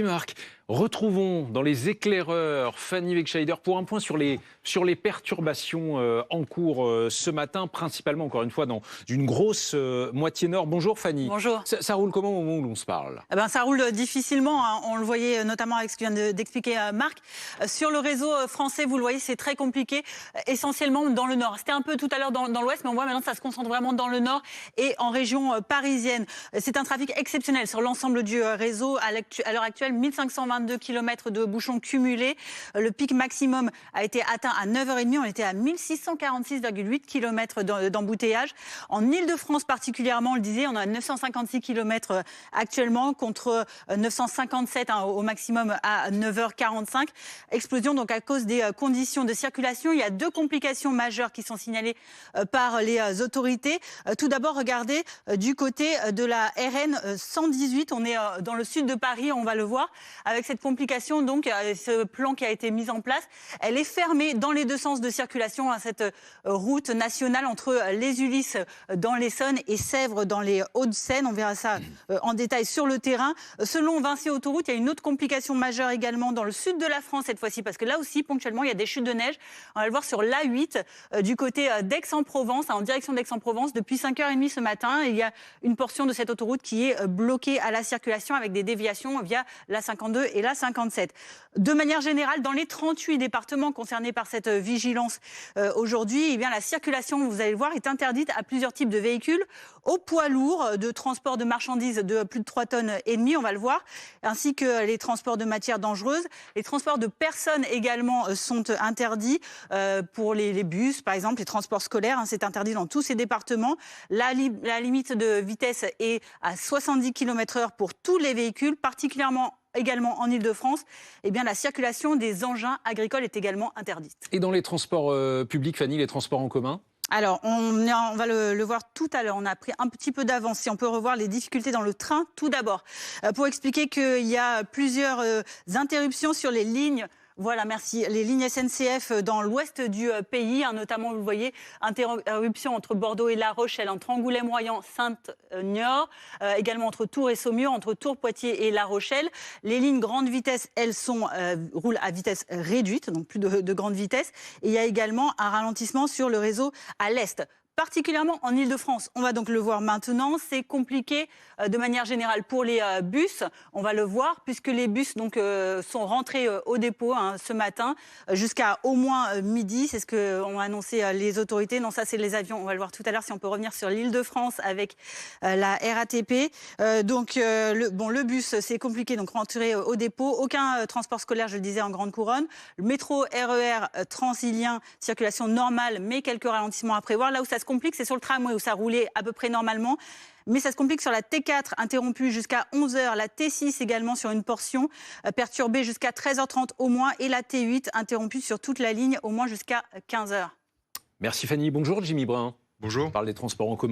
Marc, retrouvons dans les éclaireurs Fanny Wegscheider pour un point sur les perturbations en cours ce matin, principalement encore une fois dans une grosse moitié nord. Bonjour Fanny. Bonjour. Ça roule comment au moment où l'on se parle? Ça roule difficilement, hein. On le voyait notamment avec ce que vient d'expliquer Marc. Sur le réseau français, vous le voyez, c'est très compliqué, essentiellement dans le nord. C'était un peu tout à l'heure dans l'ouest, mais on voit maintenant que ça se concentre vraiment dans le nord et en région parisienne. C'est un trafic exceptionnel sur l'ensemble du réseau. À l'heure actuelle, 1522 km de bouchons cumulés. Le pic maximum a été atteint à 9h30. On était à 1646,8 km d'embouteillage. En Ile-de-France particulièrement, on le disait, on a 956 km actuellement contre 957 au maximum à 9h45. Explosion donc à cause des conditions de circulation. Il y a deux complications majeures qui sont signalées par les autorités. Tout d'abord, regardez du côté de la RN 118. On est dans le sud de Paris, on va le voir, avec cette complication, donc ce plan qui a été mis en place. Elle est fermée dans les deux sens de circulation, cette route nationale entre les Ulysses dans l'Essonne et Sèvres dans les Hauts-de-Seine. On verra ça en détail sur le terrain. Selon Vinci Autoroute, il y a une autre complication majeure également dans le sud de la France cette fois-ci, parce que là aussi, ponctuellement, il y a des chutes de neige. On va le voir sur l'A8 du côté d'Aix-en-Provence, en direction d'Aix-en-Provence. Depuis 5h30 ce matin, il y a une portion de cette autoroute qui est bloquée à la circulation avec des déviations via la 52 et la 57. De manière générale, dans les 38 départements concernés par cette vigilance aujourd'hui, la circulation, vous allez le voir, est interdite à plusieurs types de véhicules, aux poids lourds de transport de marchandises de plus de 3,5 tonnes, on va le voir, ainsi que les transports de matières dangereuses. Les transports de personnes également sont interdits pour les bus, par exemple, les transports scolaires, c'est interdit dans tous ces départements. La limite de vitesse est à 70 km/h pour tous les véhicules, particulièrement également en Ile-de-France. La circulation des engins agricoles est également interdite. Et dans les transports publics, Fanny, les transports en commun? Alors, on va le voir tout à l'heure. On a pris un petit peu d'avance. Si on peut revoir les difficultés dans le train, tout d'abord, pour expliquer qu'il y a plusieurs interruptions sur les lignes. Voilà, merci. Les lignes SNCF dans l'ouest du pays, notamment, vous le voyez, interruption entre Bordeaux et La Rochelle, entre Angoulême-Royan, Sainte-Niort, également entre Tours et Saumur, entre Tours, Poitiers et La Rochelle. Les lignes grande vitesse, elles roulent à vitesse réduite, donc plus de grande vitesse. Et il y a également un ralentissement sur le réseau à l'est. Particulièrement en Ile-de-France. On va donc le voir maintenant. C'est compliqué de manière générale pour les bus. On va le voir puisque les bus sont rentrés au dépôt ce matin jusqu'à au moins midi. C'est ce qu'ont annoncé les autorités. Non, ça c'est les avions. On va le voir tout à l'heure si on peut revenir sur l'Île-de-France avec la RATP. Le bus, c'est compliqué. Donc rentré au dépôt. Aucun transport scolaire, je le disais, en grande couronne. Le métro, RER, Transilien, circulation normale, mais quelques ralentissements à prévoir. Là où ça se complique, c'est sur le tramway où ça roulait à peu près normalement. Mais ça se complique sur la T4 interrompue jusqu'à 11h, la T6 également sur une portion perturbée jusqu'à 13h30 au moins et la T8 interrompue sur toute la ligne au moins jusqu'à 15h. Merci Fanny. Bonjour Jimmy Brun. Bonjour. On parle des transports en commun.